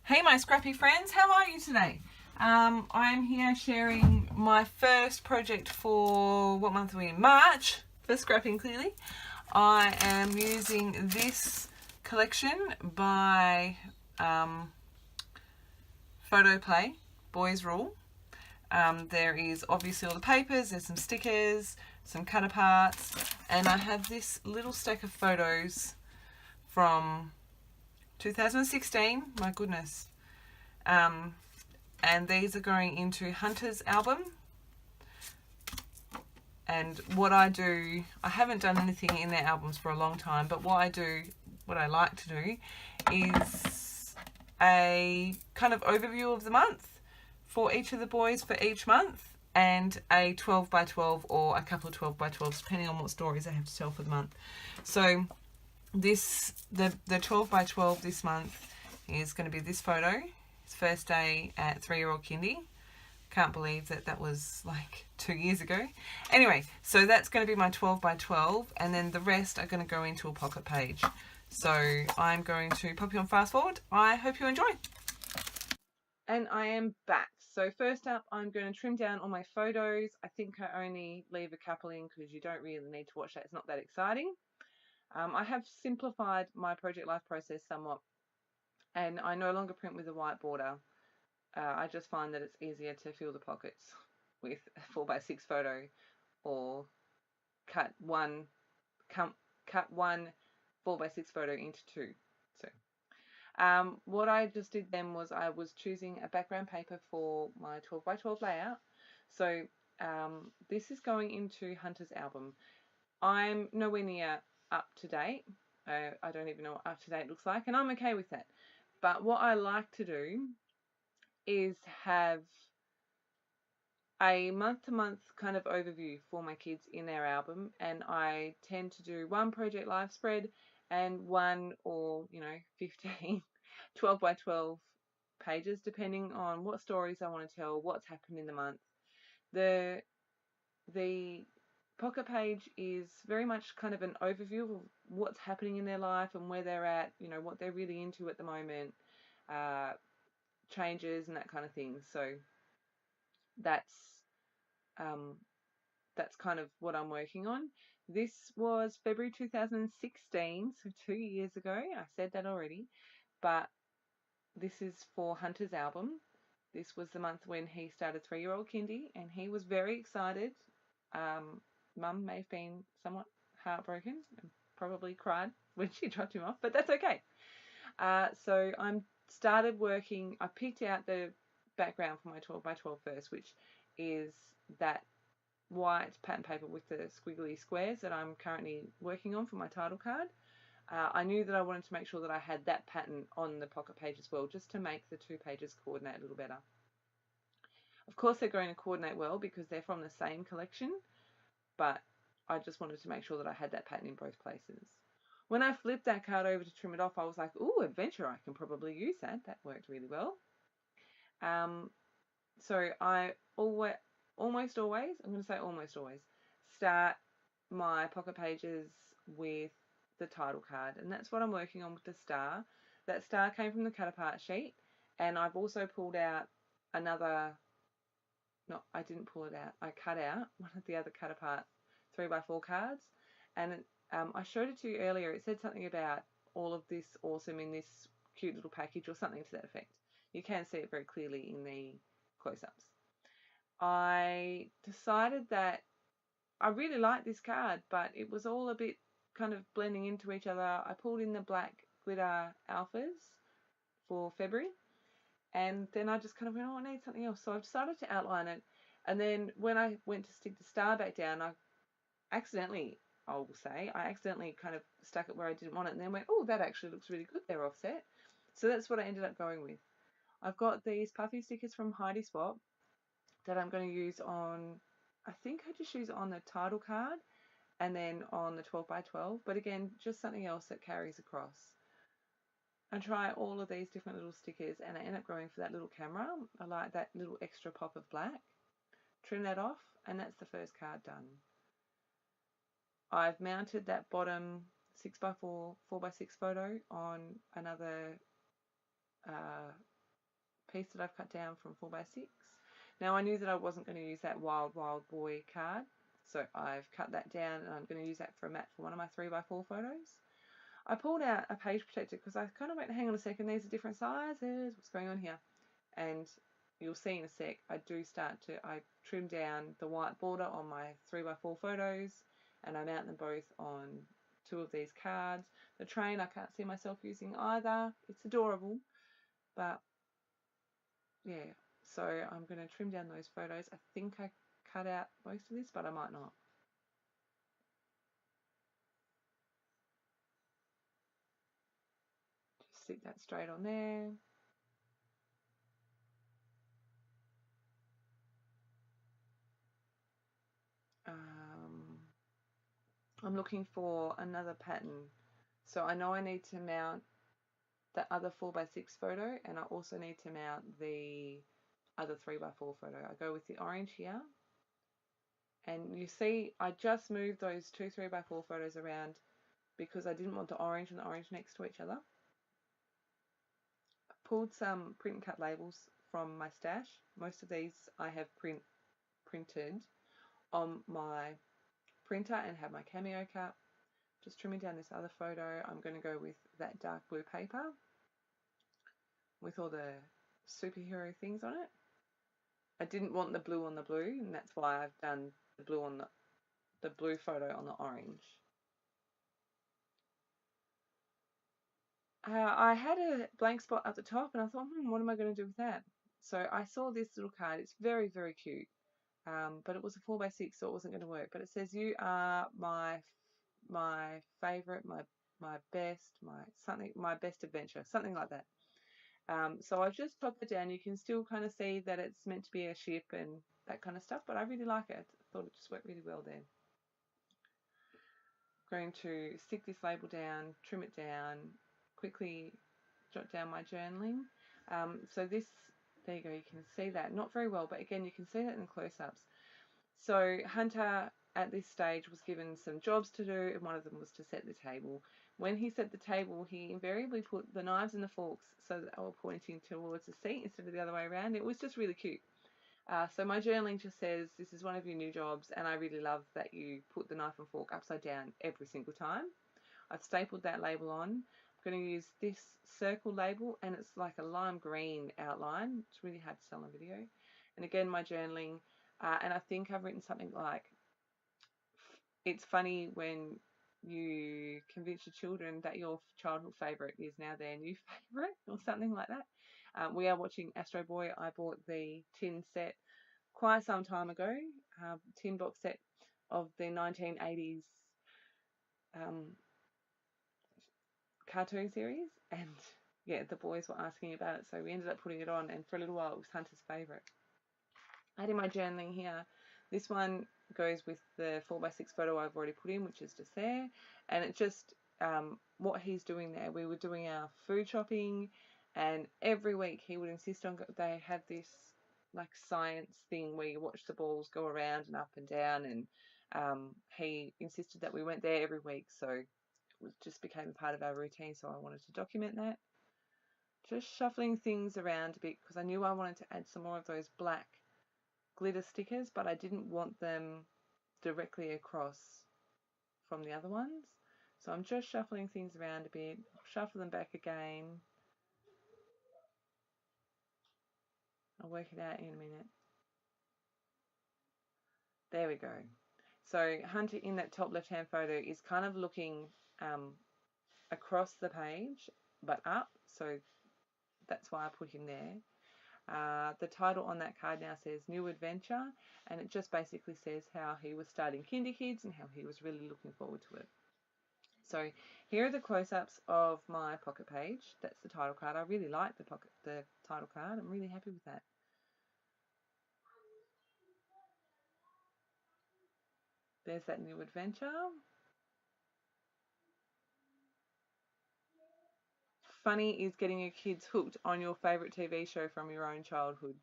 Hey my scrappy friends, how are you today? I'm here sharing my first project for, what month are we in? March, for Scrapping Clearly. I am using this collection by Photo Play, Boys Rule. There is obviously all the papers, there's some stickers, some cut aparts, and I have this little stack of photos from 2016, my goodness. And these are going into Hunter's album. And what I do, I haven't done anything in their albums for a long time, but what I like to do is a kind of overview of the month for each of the boys for each month, and a 12 by 12 or a couple of 12 by 12s depending on what stories I have to tell for the month. So the 12 by 12 this month is going to be this photo. It's first day at 3-year-old kindy. Can't believe that was like 2 years ago. Anyway, so that's going to be my 12 by 12, and then the rest are going to go into a pocket page. So I'm going to pop you on fast forward. I hope you enjoy. And I am back. So first up, I'm going to trim down all my photos. I think I only leave a couple in because you don't really need to watch that. It's not that exciting. I have simplified my project life process somewhat, and I no longer print with a white border. I just find that it's easier to fill the pockets with a 4x6 photo, or cut one 4x6 photo into two. So what I just did then was I was choosing a background paper for my 12 by 12 layout. So this is going into Hunter's album. I'm nowhere near up to date. I don't even know what up to date looks like, and I'm okay with that. But what I like to do is have a month-to-month kind of overview for my kids in their album, and I tend to do one project life spread and one, or 15 12 by 12 pages depending on what stories I want to tell, what's happened in the month. The pocket page is very much kind of an overview of what's happening in their life and where they're at, what they're really into at the moment, changes and that kind of thing. So that's kind of what I'm working on. This was February 2016, so 2 years ago. I said that already, but this is for Hunter's album. This was the month when he started 3-year-old kindy, and he was very excited. Mum may have been somewhat heartbroken and probably cried when she dropped him off, but that's okay. So I started working. I picked out the background for my 12 by 12 first, which is that white pattern paper with the squiggly squares that I'm currently working on for my title card. I knew that I wanted to make sure that I had that pattern on the pocket page as well, just to make the two pages coordinate a little better. Of course, they're going to coordinate well because they're from the same collection, but I just wanted to make sure that I had that pattern in both places. When I flipped that card over to trim it off, I was like, ooh, adventure, I can probably use that. That worked really well. So I almost always start my pocket pages with the title card, and that's what I'm working on with the star. That star came from the cut apart sheet, and I've also pulled out another, no, I didn't pull it out, I cut out one of the other cut apart 3x4 cards, and I showed it to you earlier. It said something about all of this awesome in this cute little package or something to that effect. You can see it very clearly in the close-ups. I decided that I really liked this card, but it was all a bit kind of blending into each other. I pulled in the black glitter alphas for February, and then I just kind of went, oh, I need something else. So I decided to outline it, and then when I went to stick the star back down, I accidentally kind of stuck it where I didn't want it, and then went, oh, that actually looks really good. They're offset. So that's what I ended up going with. I've got these puffy stickers from Heidi Swap that I'm going to use on, I think I just use it on the title card and then on the 12 by 12, but again, just something else that carries across. I try all of these different little stickers, and I end up going for that little camera. I like that little extra pop of black. Trim that off, and that's the first card done. I've mounted that bottom 6x4, 4x6 photo on another piece that I've cut down from 4x6. Now I knew that I wasn't going to use that Wild Wild Boy card, so I've cut that down and I'm going to use that for a mat for one of my 3x4 photos. I pulled out a page protector because I kind of went, hang on a second, these are different sizes, what's going on here? And you'll see in a sec, I trim down the white border on my 3x4 photos and I mount them both on 2 of these cards. The train I can't see myself using either. It's adorable, but yeah. So I'm going to trim down those photos. I think I cut out most of this, but I might not. Just stick that straight on there. I'm looking for another pattern. So I know I need to mount the other 4x6 photo and I also need to mount the other 3x4 photo. I go with the orange here. And you see, I just moved those 2 3x4 photos around because I didn't want the orange and the orange next to each other. I pulled some print and cut labels from my stash. Most of these I have printed on my printer and have my cameo cut. Just trimming down this other photo, I'm going to go with that dark blue paper with all the superhero things on it. I didn't want the blue on the blue, and that's why I've done the blue on the blue photo on the orange. I had a blank spot at the top, and I thought, what am I going to do with that? So I saw this little card. It's very, very cute, but it was a 4x6, so it wasn't going to work. But it says, "You are my favorite, my best, my best adventure," something like that. So I've just popped it down. You can still kind of see that it's meant to be a ship and that kind of stuff, but I really like it. I thought it just worked really well there. I'm going to stick this label down, trim it down, quickly jot down my journaling. So this, there you go, you can see that. Not very well, but again, you can see that in the close-ups. So Hunter at this stage was given some jobs to do, and one of them was to set the table. When he set the table, he invariably put the knives and the forks so that they were pointing towards the seat instead of the other way around. It was just really cute. So my journaling just says, this is one of your new jobs, and I really love that you put the knife and fork upside down every single time. I've stapled that label on. I'm going to use this circle label, and it's like a lime green outline. It's really hard to tell on video. And again, my journaling, and I think I've written something like, it's funny when you convince your children that your childhood favourite is now their new favourite, or something like that. We are watching Astro Boy. I bought the tin set quite some time ago, tin box set of the 1980s cartoon series, and yeah, the boys were asking about it, so we ended up putting it on, and for a little while it was Hunter's favourite. Adding my journaling here. This one goes with the 4x6 photo I've already put in, which is just there, and it just what he's doing there. We were doing our food shopping, and every week he would insist on, they had this like science thing where you watch the balls go around and up and down, and he insisted that we went there every week, so it just became a part of our routine, so I wanted to document that. Just shuffling things around a bit because I knew I wanted to add some more of those black glitter stickers, but I didn't want them directly across from the other ones. So I'm just shuffling things around a bit, shuffle them back again. I'll work it out in a minute. There we go. So Hunter in that top left-hand photo is kind of looking across the page, but up. So that's why I put him there. The title on that card now says New Adventure, and it just basically says how he was starting Kinder Kids and how he was really looking forward to it. So here are the close-ups of my pocket page. That's the title card. I really like the title card. I'm really happy with that. There's that New Adventure. Funny is getting your kids hooked on your favourite TV show from your own childhood.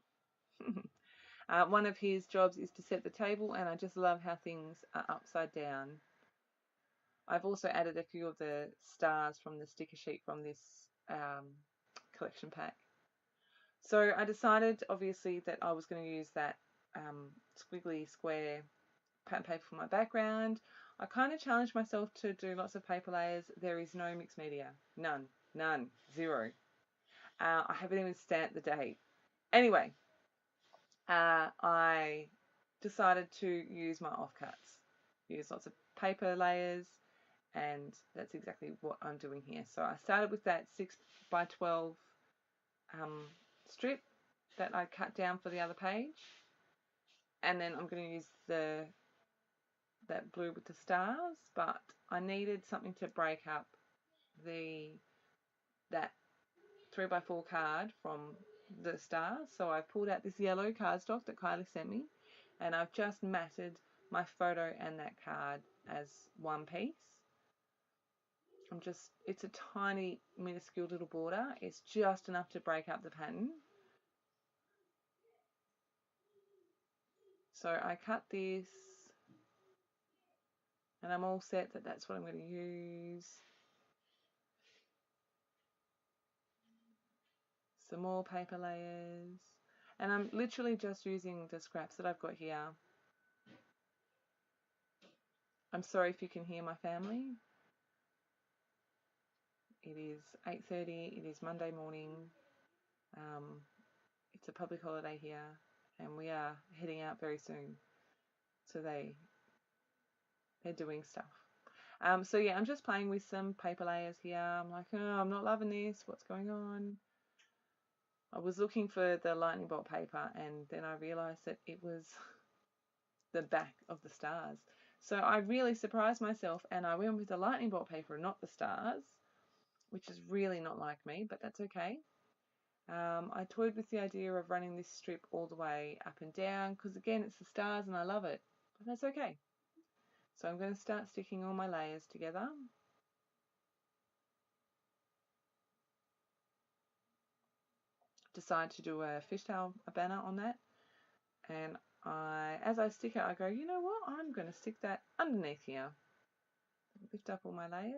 One of his jobs is to set the table, and I just love how things are upside down. I've also added a few of the stars from the sticker sheet from this collection pack. So I decided, obviously, that I was going to use that squiggly square pattern paper for my background. I kind of challenged myself to do lots of paper layers. There is no mixed media. None. None. Zero. I haven't even stamped the date. Anyway, I decided to use my offcuts. Use lots of paper layers, and that's exactly what I'm doing here. So I started with that 6 by 12 strip that I cut down for the other page, and then I'm going to use that blue with the stars, but I needed something to break up that 3 by 4 card from the stars, so I pulled out this yellow cardstock that Kylie sent me, and I've just matted my photo and that card as one piece. It's a tiny minuscule little border. It's just enough to break up the pattern. So I cut this, and I'm all set that that's what I'm going to use. Some more paper layers, and I'm literally just using the scraps that I've got here. I'm sorry if you can hear my family. It is 8:30. It is Monday morning. It's a public holiday here, and we are heading out very soon. So they're doing stuff. So yeah, I'm just playing with some paper layers here. I'm like, oh, I'm not loving this. What's going on? I was looking for the lightning bolt paper, and then I realized that it was the back of the stars. So I really surprised myself, and I went with the lightning bolt paper and not the stars, which is really not like me, but that's okay. I toyed with the idea of running this strip all the way up and down, because again, it's the stars and I love it, but that's okay. So I'm going to start sticking all my layers together. Decide to do a fishtail banner on that, and as I stick it, I go, you know what, I'm going to stick that underneath here. Lift up all my layers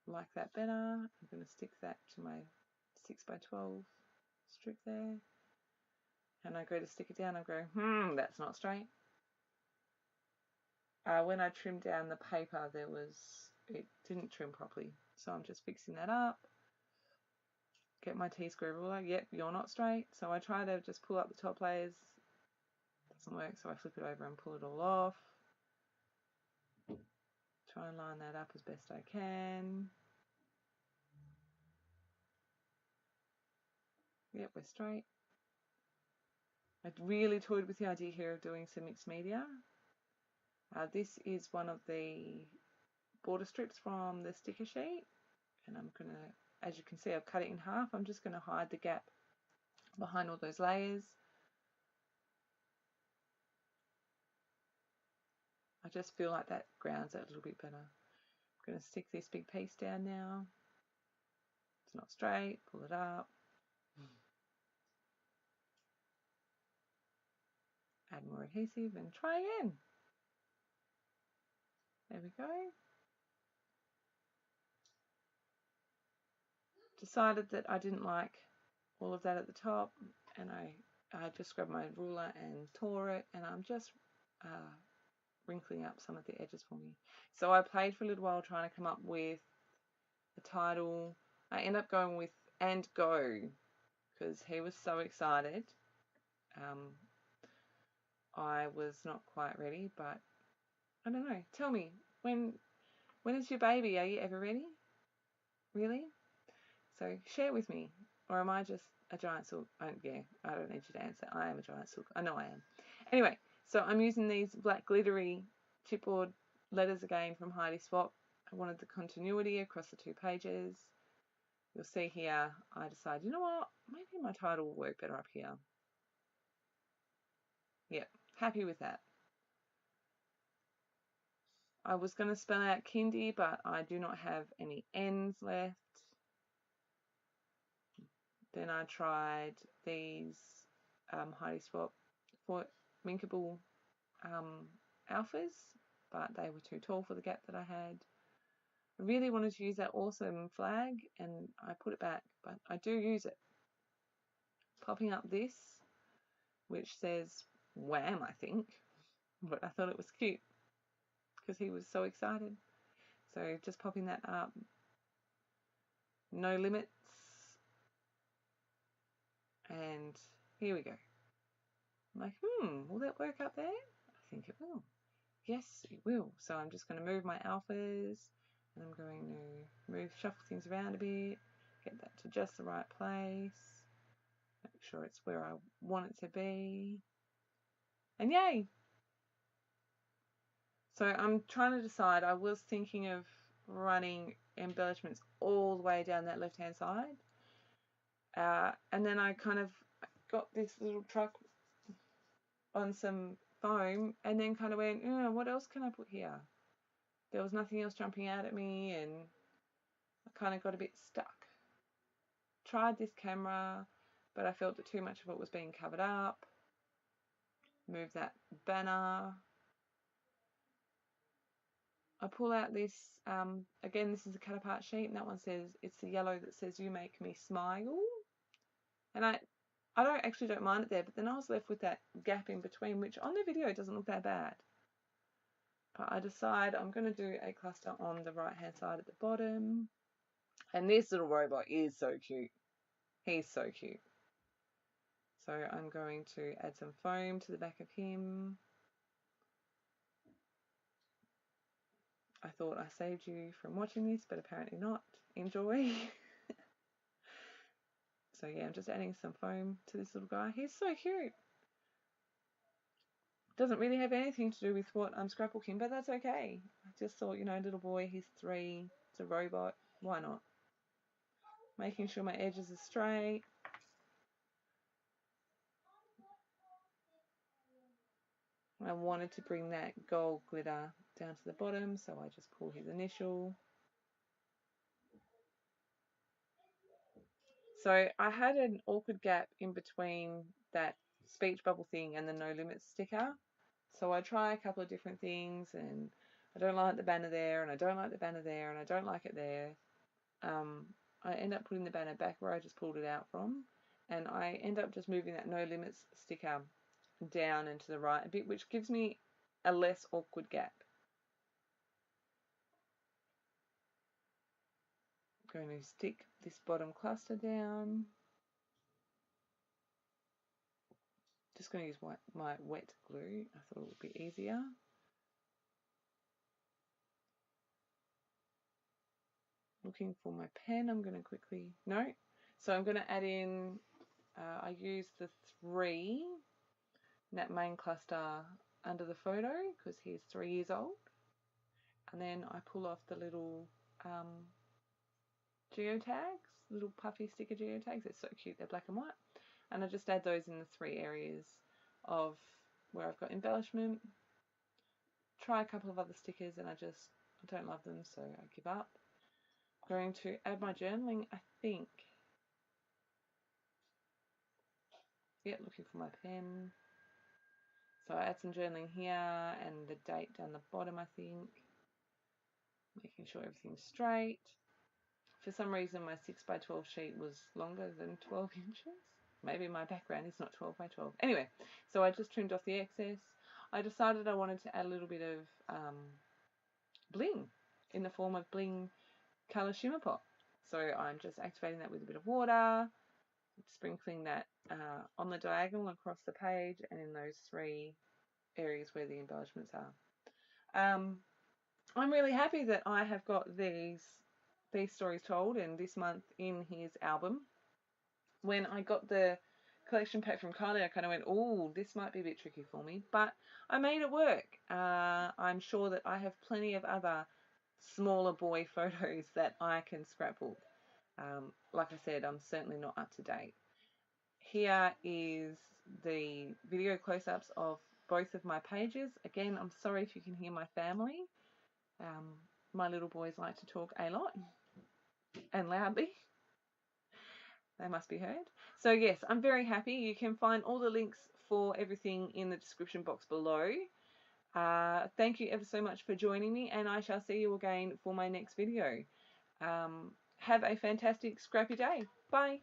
like that banner. I'm going to stick that to my 6 by 12 strip there, and I go to stick it down. I go, that's not straight. When I trimmed down the paper, it didn't trim properly, so I'm just fixing that up. Get my T-square ruler. Yep, you're not straight. So I try to just pull up the top layers. Doesn't work, so I flip it over and pull it all off. Try and line that up as best I can. Yep, we're straight. I really toyed with the idea here of doing some mixed media. This is one of the border strips from the sticker sheet, and I'm going to, as you can see, I've cut it in half. I'm just going to hide the gap behind all those layers. I just feel like that grounds it a little bit better. I'm going to stick this big piece down now. It's not straight, pull it up. Add more adhesive and try again. There we go. Decided that I didn't like all of that at the top, and I just grabbed my ruler and tore it, and I'm just wrinkling up some of the edges for me. So I played for a little while trying to come up with the title. I ended up going with "And Go" because he was so excited. I was not quite ready, but I don't know. Tell me, when is your baby? Are you ever ready? Really? So share with me. Or am I just a giant silk? Yeah, I don't need you to answer. I am a giant silk. I know I am. Anyway, so I'm using these black glittery chipboard letters again from Heidi Swap. I wanted the continuity across the 2 pages. You'll see here, I decided, you know what, maybe my title will work better up here. Yep, happy with that. I was going to spell out kindy, but I do not have any N's left. Then I tried these Heidi Swap for Minkable alphas, but they were too tall for the gap that I had. I really wanted to use that awesome flag and I put it back, but I do use it. Popping up this, which says Wham, I think, but I thought it was cute because he was so excited. So just popping that up. No limits. And here we go. I'm like, will that work up there? I think it will. Yes, it will. So I'm just going to move my alphas and I'm going to shuffle things around a bit, get that to just the right place, make sure it's where I want it to be, and yay! So I'm trying to decide. I was thinking of running embellishments all the way down that left-hand side, and then I kind of got this little truck on some foam and then kind of went, what else can I put here? There was nothing else jumping out at me and I kind of got a bit stuck. Tried this camera, but I felt that too much of it was being covered up. Move that banner. I pull out this, again, this is a cut apart sheet, and that one says, it's the yellow that says, you make me smile. And I don't mind it there, but then I was left with that gap in between, which on the video doesn't look that bad. But I decide I'm going to do a cluster on the right hand side at the bottom. And this little robot is so cute. He's so cute. So I'm going to add some foam to the back of him. I thought I saved you from watching this, but apparently not. Enjoy. So yeah, I'm just adding some foam to this little guy. He's so cute. Doesn't really have anything to do with what I'm scrapbooking, but that's okay. I just thought, little boy, he's 3, it's a robot, why not? Making sure my edges are straight. I wanted to bring that gold glitter down to the bottom, so I just pull his initial. So I had an awkward gap in between that speech bubble thing and the no limits sticker. So I try a couple of different things and I don't like the banner there and I don't like the banner there and I don't like it there. I end up putting the banner back where I just pulled it out from, and I end up just moving that no limits sticker down and to the right a bit, which gives me a less awkward gap. I'm going to stick this bottom cluster down. Just going to use my wet glue. I thought it would be easier. Looking for my pen. I'm going to quickly, no. So I'm going to add in, I use the 3 in that main cluster under the photo because he's 3 years old. And then I pull off the little geotags, little puffy sticker geotags. They're so cute. They're black and white. And I just add those in the 3 areas of where I've got embellishment. Try a couple of other stickers and I don't love them, so I give up. I'm going to add my journaling, I think. Yeah, looking for my pen. So I add some journaling here and the date down the bottom, I think. Making sure everything's straight. For some reason my 6x12 sheet was longer than 12 inches. Maybe my background is not 12x12. Anyway, so I just trimmed off the excess. I decided I wanted to add a little bit of bling in the form of bling colour shimmer pop. So I'm just activating that with a bit of water, sprinkling that on the diagonal across the page and in those 3 areas where the embellishments are. I'm really happy that I have got these stories told and this month in his album. When I got the collection pack from Kylie, I kind of went, oh, this might be a bit tricky for me, but I made it work. I'm sure that I have plenty of other smaller boy photos that I can scrapbook. Like I said, I'm certainly not up to date. Here is the video close-ups of both of my pages. Again, I'm sorry if you can hear my family. My little boys like to talk a lot and loudly. They must be heard. So yes, I'm very happy. You can find all the links for everything in the description box below. Thank you ever so much for joining me, and I shall see you again for my next video. Have a fantastic scrappy day. Bye.